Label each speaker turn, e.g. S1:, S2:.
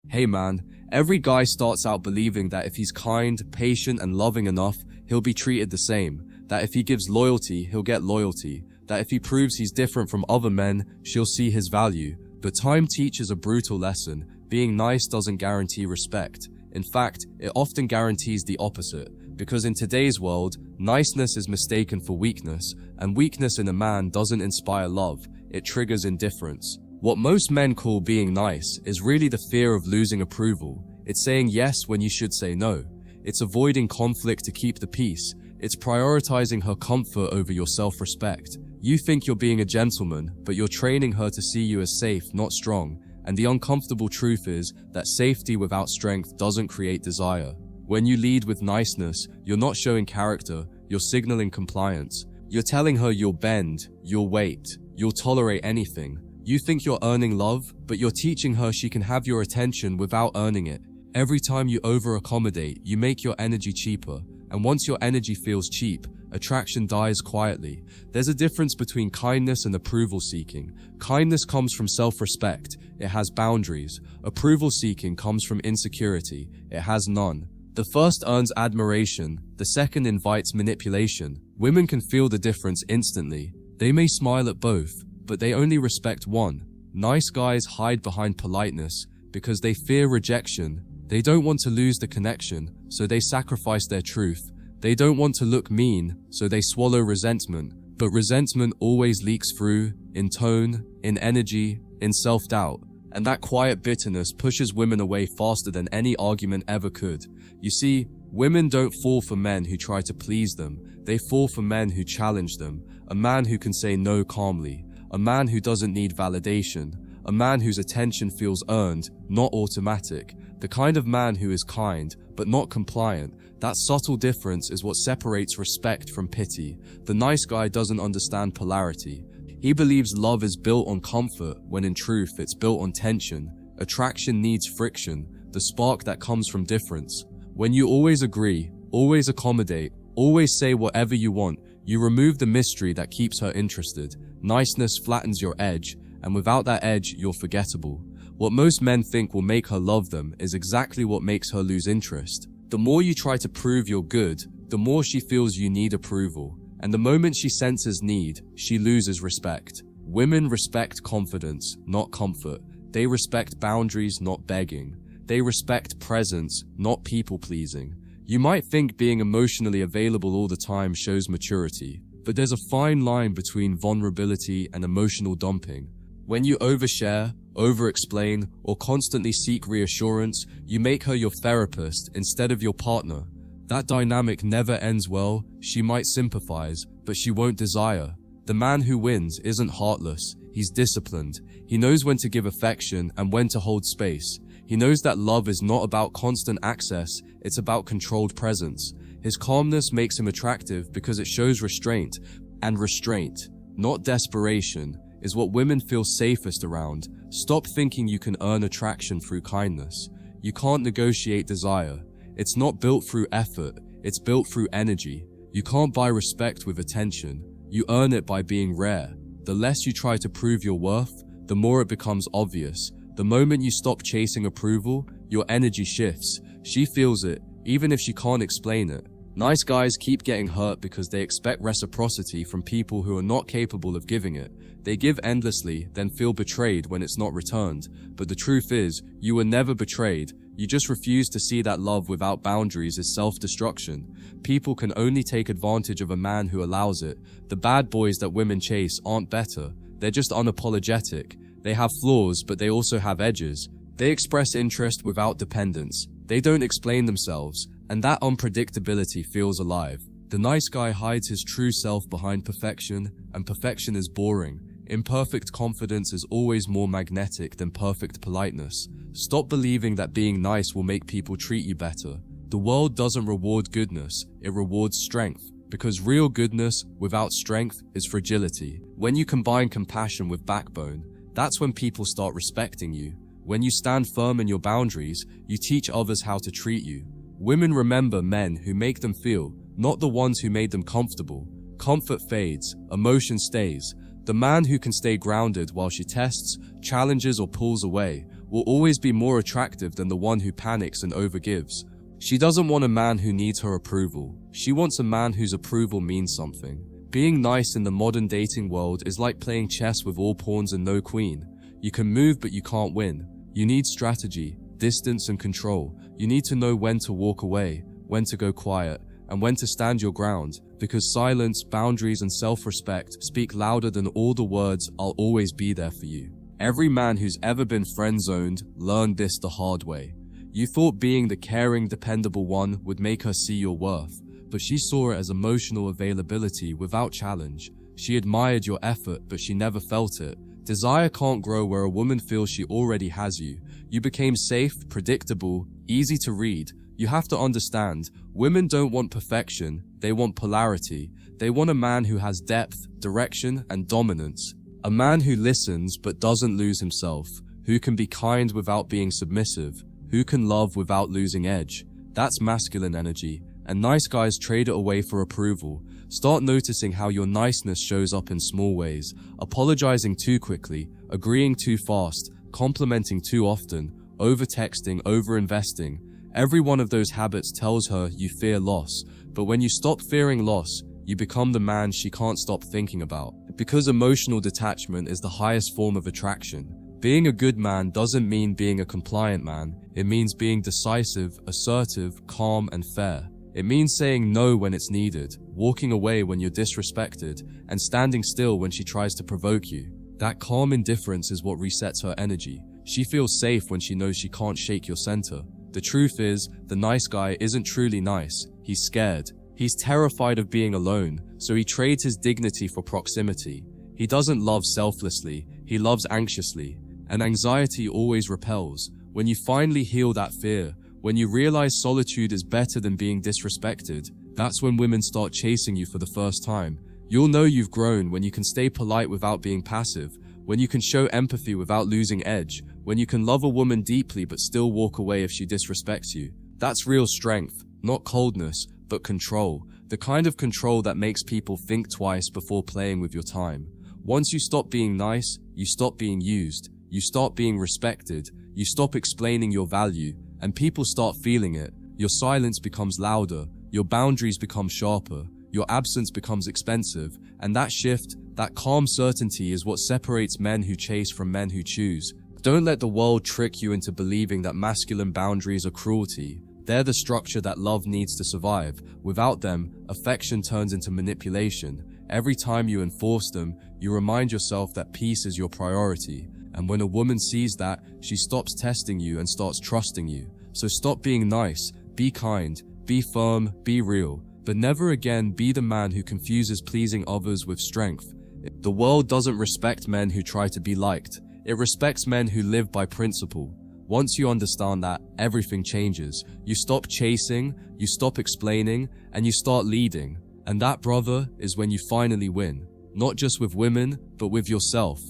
S1: Hey man, every guy starts out believing that if he's kind, patient, and loving enough, he'll be treated the same. That if he gives loyalty, he'll get loyalty. That if he proves he's different from other men, she'll see his value. But time teaches a brutal lesson. Being nice doesn't guarantee respect. In fact, it often guarantees the opposite. Because in today's world, niceness is mistaken for weakness, and weakness in a man doesn't inspire love, it triggers indifference. What most men call being nice is really the fear of losing approval. It's saying yes when you should say no. It's avoiding conflict to keep the peace. It's prioritizing her comfort over your self-respect. You think you're being a gentleman, but you're training her to see you as safe, not strong. And the uncomfortable truth is that safety without strength doesn't create desire. When you lead with niceness, you're not showing character, you're signaling compliance. You're telling her you'll bend, you'll wait, you'll tolerate anything. You think you're earning love, but you're teaching her she can have your attention without earning it. Every time you over-accommodate, you make your energy cheaper. And once your energy feels cheap, attraction dies quietly. There's a difference between kindness and approval seeking. Kindness comes from self-respect. It has boundaries. Approval seeking comes from insecurity. It has none. The first earns admiration. The second invites manipulation. Women can feel the difference instantly. They may smile at both, but they only respect one. Nice guys hide behind politeness because they fear rejection. They don't want to lose the connection, so they sacrifice their truth. They don't want to look mean, so they swallow resentment. But resentment always leaks through, in tone, in energy, in self-doubt. And that quiet bitterness pushes women away faster than any argument ever could. You see, women don't fall for men who try to please them. They fall for men who challenge them. A man who can say no calmly. A man who doesn't need validation. A man whose attention feels earned, not automatic. The kind of man who is kind, but not compliant. That subtle difference is what separates respect from pity. The nice guy doesn't understand polarity. He believes love is built on comfort, when in truth it's built on tension. Attraction needs friction, the spark that comes from difference. When you always agree, always accommodate, always say whatever you want, you remove the mystery that keeps her interested. Niceness flattens your edge, and without that edge, you're forgettable. What most men think will make her love them is exactly what makes her lose interest. The more you try to prove you're good, the more she feels you need approval. And the moment she senses need, she loses respect. Women respect confidence, not comfort. They respect boundaries, not begging. They respect presence, not people-pleasing. You might think being emotionally available all the time shows maturity, but there's a fine line between vulnerability and emotional dumping. When you overshare, over-explain, or constantly seek reassurance, you make her your therapist instead of your partner. That dynamic never ends well. She might sympathize, but she won't desire. The man who wins isn't heartless, he's disciplined. He knows when to give affection and when to hold space. He knows that love is not about constant access, it's about controlled presence. His calmness makes him attractive because it shows restraint, and restraint, not desperation, is what women feel safest around. Stop thinking you can earn attraction through kindness. You can't negotiate desire. It's not built through effort, it's built through energy. You can't buy respect with attention. You earn it by being rare. The less you try to prove your worth, the more it becomes obvious. The moment you stop chasing approval, your energy shifts. She feels it, even if she can't explain it. Nice guys keep getting hurt because they expect reciprocity from people who are not capable of giving it. They give endlessly, then feel betrayed when it's not returned. But the truth is, you were never betrayed. You just refuse to see that love without boundaries is self-destruction. People can only take advantage of a man who allows it. The bad boys that women chase aren't better. They're just unapologetic. They have flaws, but they also have edges. They express interest without dependence. They don't explain themselves, and that unpredictability feels alive. The nice guy hides his true self behind perfection, and perfection is boring. Imperfect confidence is always more magnetic than perfect politeness. Stop believing that being nice will make people treat you better. The world doesn't reward goodness, it rewards strength. Because real goodness without strength is fragility. When you combine compassion with backbone, that's when people start respecting you. When you stand firm in your boundaries, you teach others how to treat you. Women remember men who make them feel, not the ones who made them comfortable. Comfort fades, emotion stays. The man who can stay grounded while she tests, challenges, or pulls away will always be more attractive than the one who panics and overgives. She doesn't want a man who needs her approval. She wants a man whose approval means something. Being nice in the modern dating world is like playing chess with all pawns and no queen. You can move, but you can't win. You need strategy, distance, and control. You need to know when to walk away, when to go quiet, and when to stand your ground, because silence, boundaries, and self-respect speak louder than all the words "I'll always be there for you." Every man who's ever been friend-zoned learned this the hard way. You thought being the caring, dependable one would make her see your worth, but she saw it as emotional availability without challenge. She admired your effort, but she never felt it. Desire can't grow where a woman feels she already has you. You became safe, predictable, easy to read. You have to understand, women don't want perfection, they want polarity. They want a man who has depth, direction, and dominance. A man who listens but doesn't lose himself, who can be kind without being submissive, who can love without losing edge. That's masculine energy, and nice guys trade it away for approval. Start noticing how your niceness shows up in small ways: apologizing too quickly, agreeing too fast, complimenting too often, over-texting, over-investing. Every one of those habits tells her you fear loss, but when you stop fearing loss, you become the man she can't stop thinking about. Because emotional detachment is the highest form of attraction. Being a good man doesn't mean being a compliant man. It means being decisive, assertive, calm, and fair. It means saying no when it's needed, walking away when you're disrespected, and standing still when she tries to provoke you. That calm indifference is what resets her energy. She feels safe when she knows she can't shake your center. The truth is, the nice guy isn't truly nice. He's scared. He's terrified of being alone, so he trades his dignity for proximity. He doesn't love selflessly, he loves anxiously. And anxiety always repels. When you finally heal that fear, when you realize solitude is better than being disrespected, that's when women start chasing you for the first time. You'll know you've grown when you can stay polite without being passive, when you can show empathy without losing edge, when you can love a woman deeply but still walk away if she disrespects you. That's real strength, not coldness, but control. The kind of control that makes people think twice before playing with your time. Once you stop being nice, you stop being used, you start being respected, you stop explaining your value, and people start feeling it. Your silence becomes louder, your boundaries become sharper, your absence becomes expensive, and that shift, that calm certainty is what separates men who chase from men who choose. Don't let the world trick you into believing that masculine boundaries are cruelty. They're the structure that love needs to survive. Without them, affection turns into manipulation. Every time you enforce them, you remind yourself that peace is your priority. And when a woman sees that, she stops testing you and starts trusting you. So stop being nice, be kind, be firm, be real, but never again be the man who confuses pleasing others with strength. The world doesn't respect men who try to be liked. It respects men who live by principle. Once you understand that, everything changes. You stop chasing, you stop explaining, and you start leading. And that, brother, is when you finally win. Not just with women, but with yourself.